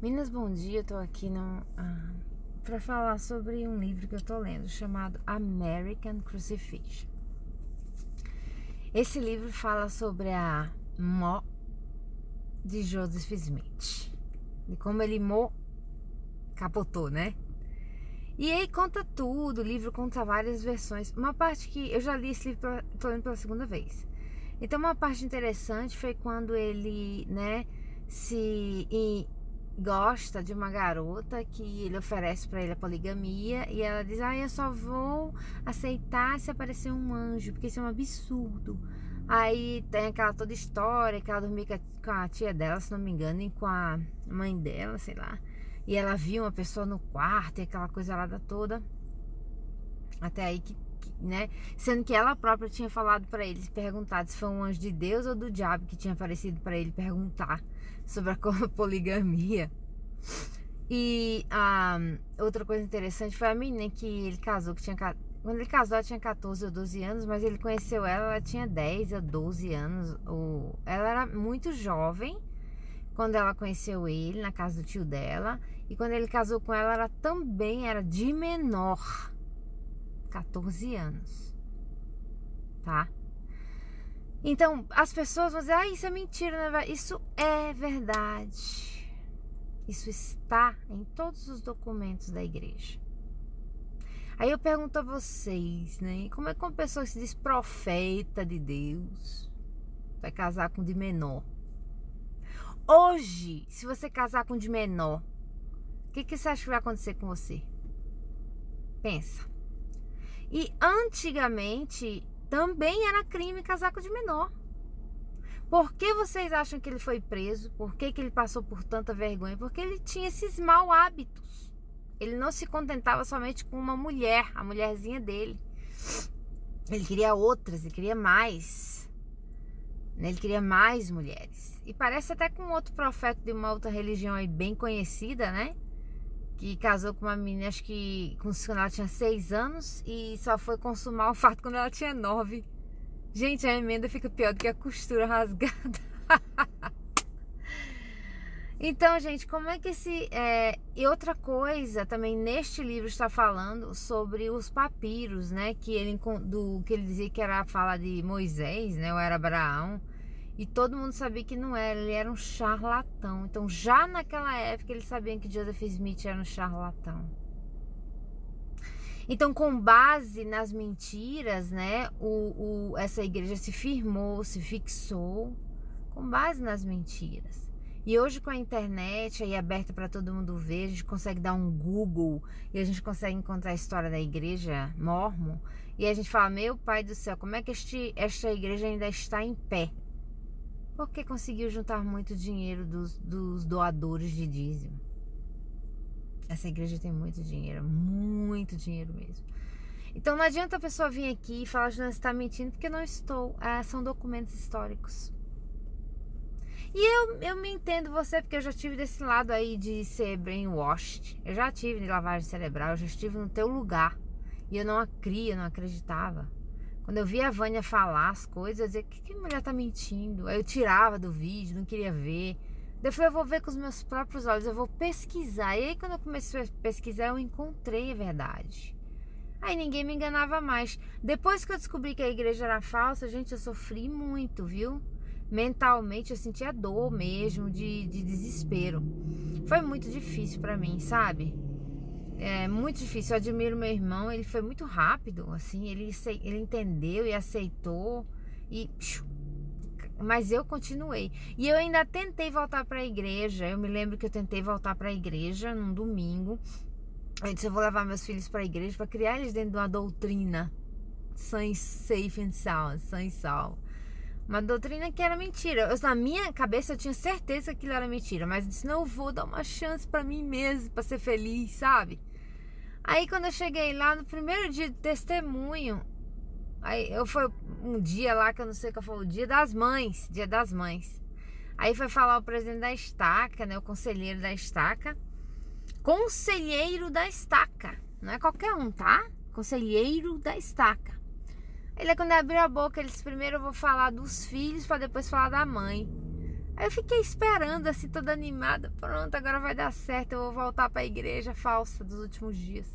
Meninas, bom dia. Eu tô aqui para falar sobre um livro que eu tô lendo chamado American Crucifixion. Esse livro fala sobre a Mo de Joseph Smith, de como ele capotou, né? E aí conta tudo, o livro conta várias versões. Uma parte que eu já li esse livro, tô lendo pela segunda vez. Então uma parte interessante foi quando ele, né, gosta de uma garota que ele oferece para ele a poligamia e ela diz: eu só vou aceitar se aparecer um anjo, porque isso é um absurdo. Aí tem aquela toda história que ela dormia com a tia dela, se não me engano, e com a mãe dela, sei lá, e ela viu uma pessoa no quarto e aquela coisa lá toda, até aí né, sendo que ela própria tinha falado para ele, perguntado se foi um anjo de Deus ou do diabo que tinha aparecido para ele perguntar sobre a poligamia. E outra coisa interessante foi a menina que ele casou, quando ele casou ela tinha 14 ou 12 anos, mas ele conheceu ela tinha 10 ou 12 anos. Ela era muito jovem quando ela conheceu ele na casa do tio dela, e quando ele casou com ela, ela também era de menor, 14 anos, tá? Então, as pessoas vão dizer: isso é mentira, né? Isso é verdade. Isso está em todos os documentos da igreja. Aí eu pergunto a vocês, né? Como é que uma pessoa que se diz profeta de Deus vai casar com de menor? Hoje, se você casar com de menor, o que você acha que vai acontecer com você? Pensa. E antigamente também era crime casar com de menor. Por que vocês acham que ele foi preso? Por que ele passou por tanta vergonha? Porque ele tinha esses mau hábitos. Ele não se contentava somente com uma mulher, a mulherzinha dele. Ele queria outras, ele queria mais. Ele queria mais mulheres. E parece até com outro profeta de uma outra religião aí bem conhecida, né? Que casou com uma menina, acho que quando ela tinha 6 anos e só foi consumar o fato quando ela tinha 9. Gente, a emenda fica pior do que a costura rasgada. Então, gente, como é que E outra coisa, também neste livro está falando sobre os papiros, né? Que ele dizia que era a fala de Moisés, né? Ou era Abraão. E todo mundo sabia que não era, ele era um charlatão. Então, já naquela época, eles sabiam que Joseph Smith era um charlatão. Então, com base nas mentiras, né, essa igreja se firmou, se fixou, com base nas mentiras. E hoje, com a internet aí aberta para todo mundo ver, a gente consegue dar um Google e a gente consegue encontrar a história da igreja Mórmon. E a gente fala: meu pai do céu, como é que esta igreja ainda está em pé? Porque conseguiu juntar muito dinheiro dos doadores de dízimo. Essa igreja tem muito dinheiro mesmo. Então não adianta a pessoa vir aqui e falar que você está mentindo, porque não estou. São documentos históricos. E eu me entendo você, porque eu já estive desse lado aí de ser brainwashed. Eu já tive de lavagem cerebral, eu já estive no teu lugar. E eu não acreditava. Quando eu via a Vânia falar as coisas, eu dizia: que mulher tá mentindo? Aí eu tirava do vídeo, não queria ver. Daí eu falei: eu vou ver com os meus próprios olhos, eu vou pesquisar. E aí quando eu comecei a pesquisar, eu encontrei a verdade. Aí ninguém me enganava mais. Depois que eu descobri que a igreja era falsa, gente, eu sofri muito, viu? Mentalmente eu sentia dor mesmo, de desespero. Foi muito difícil pra mim, sabe? É muito difícil. Eu admiro meu irmão, ele foi muito rápido, assim, ele entendeu e aceitou, mas eu continuei. E eu ainda tentei voltar para a igreja. Eu me lembro que eu tentei voltar para a igreja num domingo. Eu disse: eu vou levar meus filhos para a igreja para criar eles dentro de uma doutrina safe and sound, sã e salvo. Uma doutrina que era mentira. Na minha cabeça eu tinha certeza que aquilo era mentira, mas eu disse: não, eu vou dar uma chance para mim mesmo, para ser feliz, sabe? Aí quando eu cheguei lá, no primeiro dia de testemunho, foi um dia lá que eu não sei qual foi, o dia das mães. Aí foi falar o presidente da estaca, né, o conselheiro da estaca. Conselheiro da estaca, não é qualquer um, tá? Conselheiro da estaca. Ele, quando abriu a boca, ele disse: primeiro eu vou falar dos filhos para depois falar da mãe. Aí eu fiquei esperando, assim, toda animada. Pronto, agora vai dar certo, eu vou voltar pra igreja falsa dos últimos dias.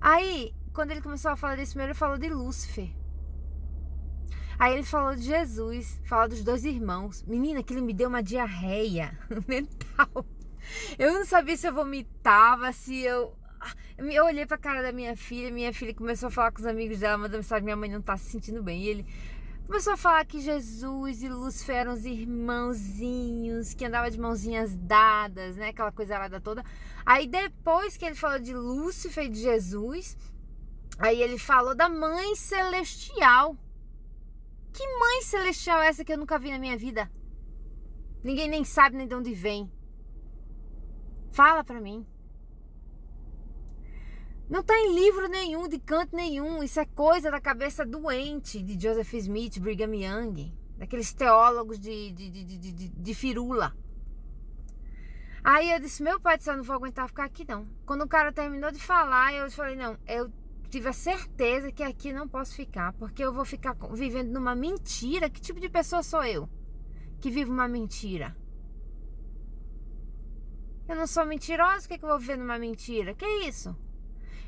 Aí, quando ele começou a falar disso, primeiro ele falou de Lúcifer. Aí ele falou de Jesus, falou dos 2 irmãos. Menina, aquilo me deu uma diarreia mental. Eu não sabia se eu vomitava, se eu... Eu olhei pra cara da minha filha começou a falar com os amigos dela, mandando mensagem, minha mãe não tá se sentindo bem. E ele começou a falar que Jesus e Lúcifer eram os irmãozinhos, que andavam de mãozinhas dadas, né? Aquela coisa arada toda. Aí depois que ele falou de Lúcifer e de Jesus, aí ele falou da mãe celestial. Que mãe celestial é essa que eu nunca vi na minha vida? Ninguém nem sabe nem de onde vem. Fala pra mim. Não tá em livro nenhum, de canto nenhum. Isso é coisa da cabeça doente de Joseph Smith, Brigham Young, daqueles teólogos de firula. Aí eu disse, meu pai do céu, não vou aguentar ficar aqui não. Quando o cara terminou de falar, eu falei, não, eu tive a certeza que aqui não posso ficar, porque eu vou ficar vivendo numa mentira. Que tipo de pessoa sou eu que vive uma mentira? Eu não sou mentirosa, por que eu vou viver numa mentira? Que isso?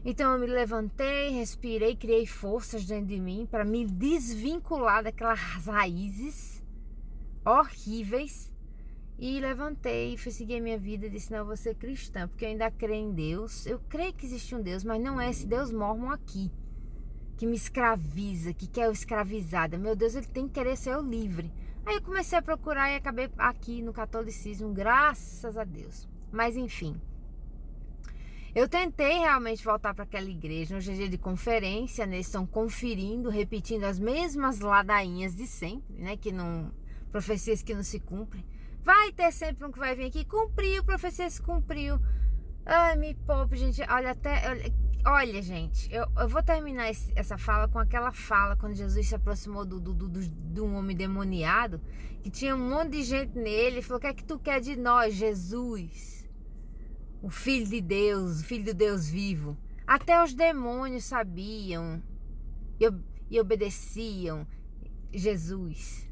Então eu me levantei, respirei, criei forças dentro de mim para me desvincular daquelas raízes horríveis. E levantei, fui seguir a minha vida e disse, não, eu vou ser cristã, porque eu ainda creio em Deus. Eu creio que existe um Deus, mas não é esse Deus mormon aqui, que me escraviza, que quer eu escravizada. Meu Deus, ele tem que querer ser eu livre. Aí eu comecei a procurar e acabei aqui no catolicismo, graças a Deus. Mas enfim, eu tentei realmente voltar para aquela igreja. Hoje é dia de conferência, né? Eles estão conferindo, repetindo as mesmas ladainhas de sempre, né? Que não, profecias que não se cumprem. Vai ter sempre um que vai vir aqui, cumpriu, profecia se cumpriu. Ai, me poupe, gente. Olha, gente, eu vou terminar essa fala com aquela fala quando Jesus se aproximou de um homem demoniado, que tinha um monte de gente nele, e falou, o que é que tu quer de nós, Jesus? O Filho de Deus, o Filho do Deus vivo. Até os demônios sabiam e obedeciam Jesus.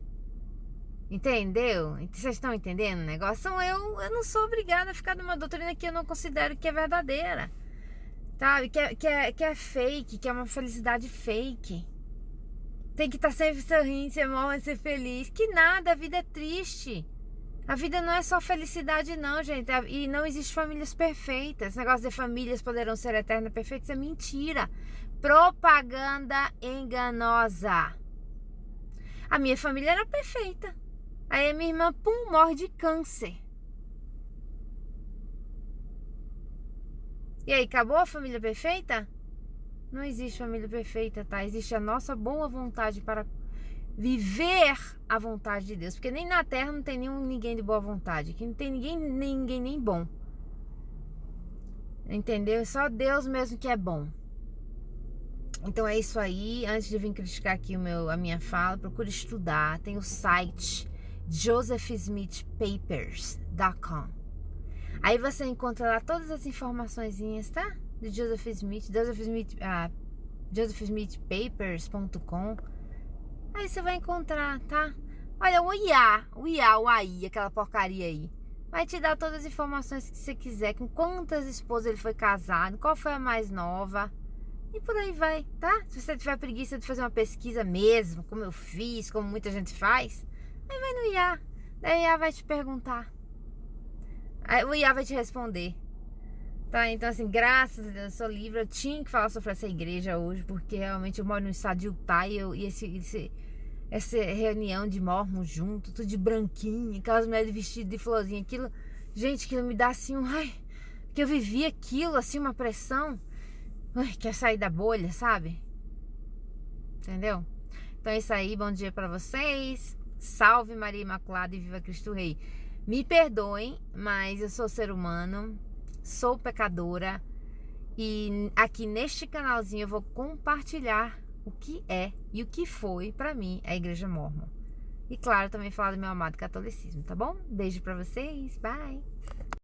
Entendeu? Vocês estão entendendo o negócio? Eu não sou obrigada a ficar numa doutrina que eu não considero que é verdadeira. Sabe? Que é fake, que é uma felicidade fake. Tem que estar sempre sorrindo, ser morre, ser feliz. Que nada, a vida é triste. A vida não é só felicidade não, gente. E não existe famílias perfeitas. Esse negócio de famílias poderão ser eternas perfeitas é mentira. Propaganda enganosa. A minha família era perfeita. Aí a minha irmã, pum, morre de câncer. E aí, acabou a família perfeita? Não existe família perfeita, tá? Existe a nossa boa vontade para viver a vontade de Deus. Porque nem na terra não tem ninguém de boa vontade. Aqui não tem ninguém nem bom. Entendeu? Só Deus mesmo que é bom. Então é isso aí. Antes de vir criticar aqui a minha fala, procure estudar. Tem o site josephsmithpapers.com. Aí você encontra lá todas as informaçõezinhas, tá? De Joseph Smith, josephsmithpapers.com. Aí você vai encontrar, tá? Olha, o AI, aquela porcaria aí, vai te dar todas as informações que você quiser, com quantas esposas ele foi casado, qual foi a mais nova, e por aí vai, tá? Se você tiver preguiça de fazer uma pesquisa mesmo, como eu fiz, como muita gente faz, aí vai no IA. Daí o IA vai te perguntar. Aí o IA vai te responder. Tá? Então, assim, graças a Deus, eu sou livre. Eu tinha que falar sobre essa igreja hoje, porque realmente eu moro no estado de Utah e essa reunião de mormons junto, tudo de branquinho, aquelas mulheres vestidas de florzinha, aquilo, gente, aquilo me dá assim que eu vivi aquilo, assim, uma pressão. Quer sair da bolha, sabe? Entendeu? Então é isso aí, bom dia pra vocês. Salve Maria Imaculada e viva Cristo Rei. Me perdoem, mas eu sou ser humano, sou pecadora, e aqui neste canalzinho eu vou compartilhar o que é e o que foi pra mim a Igreja Mormon. E claro, também falar do meu amado catolicismo, tá bom? Beijo pra vocês, bye!